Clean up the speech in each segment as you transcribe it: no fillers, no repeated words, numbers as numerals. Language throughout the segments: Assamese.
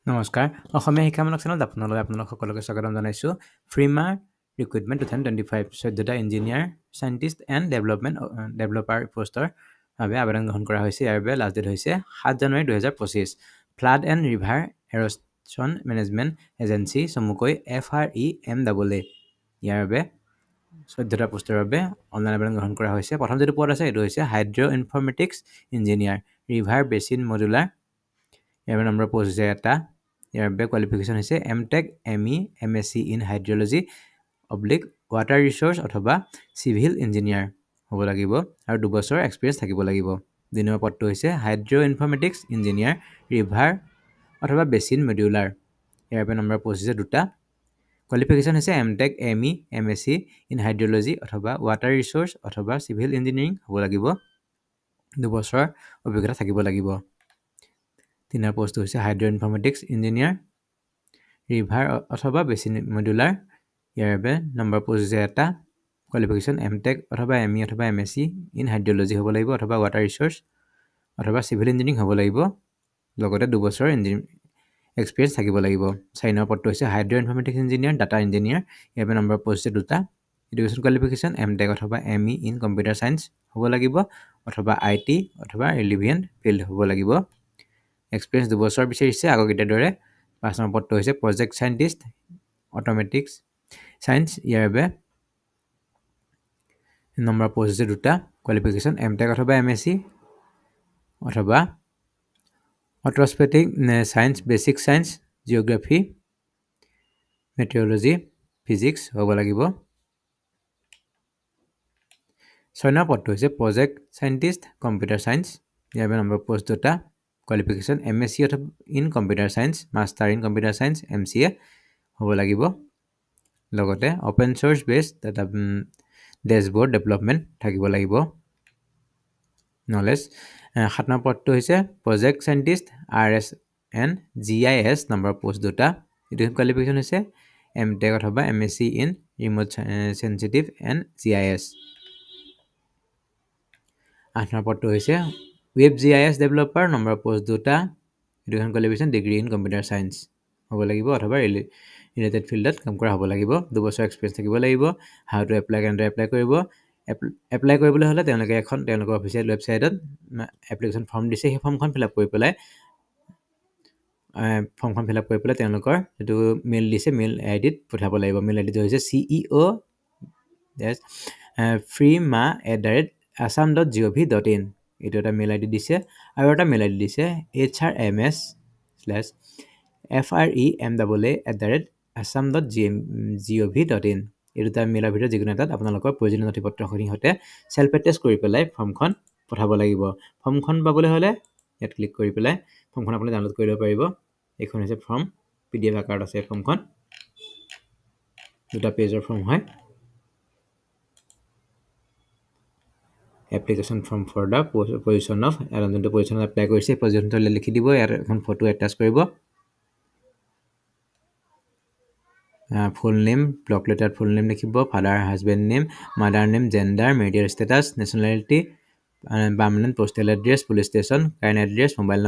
নমস্কাৰ অসমীয়া শিক্ষামূলক চেনেলত আপোনালোক সকলোকে স্বাগতম জনাইছোঁ ফ্ৰিমা ৰিক্ৰুইটমেণ্ট 2025 14টা ইঞ্জিনিয়াৰ সায়েন্টিষ্ট এণ্ড ডেভেলপাৰ পোষ্টৰ বাবে আবেদন গ্ৰহণ কৰা হৈছে ইয়াৰ বাবে লাষ্ট ডেট হৈছে 7 জানুৱাৰী 2025 flood and river erosion management agency চমুকৈ FREMAA ইয়াৰ বাবে 14টা পোষ্টৰ বাবে অনলাইন আবেদন গ্ৰহণ কৰা হৈছে প্ৰথম যেটো পদ আছে এটো হৈছে hydro informatics engineer river basin modeller ইয়াৰ নম্বৰ পোষ্ট হৈছে এটা ইয়াৰ বাবে কোৱালিফিকেশ্যন হৈছে MTech ME MSc in hydrology অবলিক ৱাটাৰ ৰিসোৰ্স অথবা সিভিল ইঞ্জিনিয়াৰ হ'ব লাগিব আৰু 2 বছৰ এক্সপেৰিয়েন্স থাকিব লাগিব দুই নম্বৰ পদটো হৈছে হাইড্ৰ ইনফৰমেটিক্স ইঞ্জিনিয়াৰ ৰিভাৰ অথবা বেচিন মডুলাৰ ইয়াৰ বাবে নম্বৰ পোষ্ট হৈছে দুটা কোৱালিফিকেশ্যন হৈছে MTech ME MSc in hydrology অথবা ৱাটাৰ ৰিসোৰ্স অথবা সিভিল ইঞ্জিনিয়াৰিং হ'ব লাগিব 2 বছৰ অভিজ্ঞতা থাকিব লাগিব তিনৰ পোষ্ট হৈছে হাইড্ৰ ইনফৰমেটিক্স ইঞ্জিনিয়াৰ ৰিভাৰ অথবা বেচিন মডুলাৰ ইয়াৰ বাবে নম্বৰ পোষ্ট হৈছে এটা কোৱালিফিকেশ্যন এমটেক অথবা এমই অথবা এমএসসি ইন হাইড্ৰলজি হ'ব লাগিব অথবা ৱাটাৰ ৰিসোৰ্স অথবা সিভিল ইঞ্জিনিয়াৰিং হ'ব লাগিব লগতে 2 বছৰ এক্সপেৰিয়েন্স থাকিব লাগিব 4 নম্বৰ পদটো হৈছে hydro informatics engineer data engineer ইয়াৰ বাবে নম্বৰ পোষ্ট হৈছে দুটা এডুকেশ্যন কোৱালিফিকেশ্যন এমটেক অথবা এমই ইন কম্পিউটাৰ সায়েন্স হ'ব লাগিব অথবা আইটি অথবা ৰিলেভেন্ট ফিল্ড হ'ব লাগিব এক্সপেৰিয়েন্স 2 বছৰ বিচাৰিছে আগকিটাৰ দৰে 5 নম্বৰ পদটো হৈছে প্ৰজেক্ট সায়েন্টিষ্ট অটোমেটিক্স সায়েন্স ইয়াৰ বাবে নম্বৰ পোষ্ট হৈছে দুটা কোৱালিফিকেশ্যন এমটেক অথবা এমএসসি অথবা atmospheric science basic science geography meteorology physics হ'ব লাগিব 6 নম্বৰ পদটো হৈছে প্ৰজেক্ট সায়েন্টিষ্ট কম্পিউটাৰ সায়েন্স ইয়াৰ বাবে নম্বৰ পোষ্ট দুটা qualification MSc in computer science master in computer science MCA হ'ব লাগিব লগতে open source based data dashboard development থাকিব লাগিব নলেজ 7 নম্বৰ পদটো হৈছে project scientist RS and GIS number post দুটা এডুকেশ্যন কোৱালিফিকেশ্যন হৈছে এমটেক অথবা MSc in remote sensitive and GIS 8 number পদটো হৈছে web GIS developer number post দুটা education qualification degree in computer science হ'ব লাগিব অথবা ৰিলেটেড ফিল্ডত কাম কৰা হ'ব লাগিব 2 বছৰ এক্সপেৰিয়েন্স থাকিব লাগিব হাউ টু এপ্লাই কেনেকৈ এপ্লাই কৰিব এপ্লাই কৰিবলৈ হ'লে তেওঁলোকৰ অফিচিয়েল ৱেবছাইটত এপ্লিকেশ্যন ফৰ্ম দিছে সেই ফৰ্মখন ফিল আপ কৰি পেলাই তেওঁলোকৰ যেটো মেইল দিছে মেইল আইডিত পঠাব লাগিব মেইল আইডিটো হৈছে ceo.frima@assam.gov.in এইটো এটা মেইল আইডি দিছে আৰু এটা মেইল আইডি দিছে hrms/frema@assam.gov.in এই দুটা মেইলৰ ভিতৰত যিকোনো এটাত আপোনালোকৰ প্ৰয়োজনীয় নথিপত্ৰখিনিৰ সৈতে সেলফ এটেষ্ট কৰি পেলাই ফৰ্মখন পঠাব লাগিব ফৰ্মখন পাবলৈ হ'লে ইয়াত ক্লিক কৰি পেলাই ফৰ্মখন আপুনি ডাউনলোড কৰিব পাৰিব এইখন হৈছে ফৰ্ম পিডিএফ আকাৰত আছে ফৰ্মখন দুটা পেজৰ ফৰ্ম হয় application form for the position of এডমিনটো পজিশনত এপ্লাই কৰিছে পজিশনটো লিখি দিব ইয়াৰ এখন ফটো এটাচ কৰিব full name block letter full name লিখিব father husband name mother name gender marital status nationality permanent postal address police station current address mobile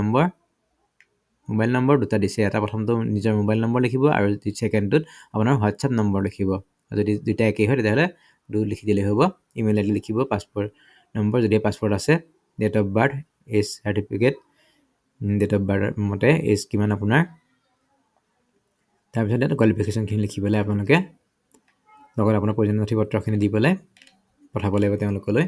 number দুটা দিছে এটা প্ৰথমটো নিজৰ মোবাইল নম্বৰ লিখিব আৰু সেকেন্ডটোত আপোনাৰ হোৱাটসএপ নম্বৰ লিখিব যদি দুটা একেই হয় তেতিয়াহ'লে দুই লিখি দিলে হ'ব ইমেইল আইডি লিখিব পাছপোৰ্ট নম্বৰ যদি পাছপোৰ্ট আছে date of birth age certificate date of birth মতে এজ কিমান আপোনাৰ তাৰপিছত এটা কোৱালিফিকেশ্যনখিনি লিখি পেলাই আপোনালোকে লগত আপোনাৰ প্ৰয়োজনীয় নথিপত্ৰখিনি দি পেলাই পঠাব লাগিব তেওঁলোকলৈ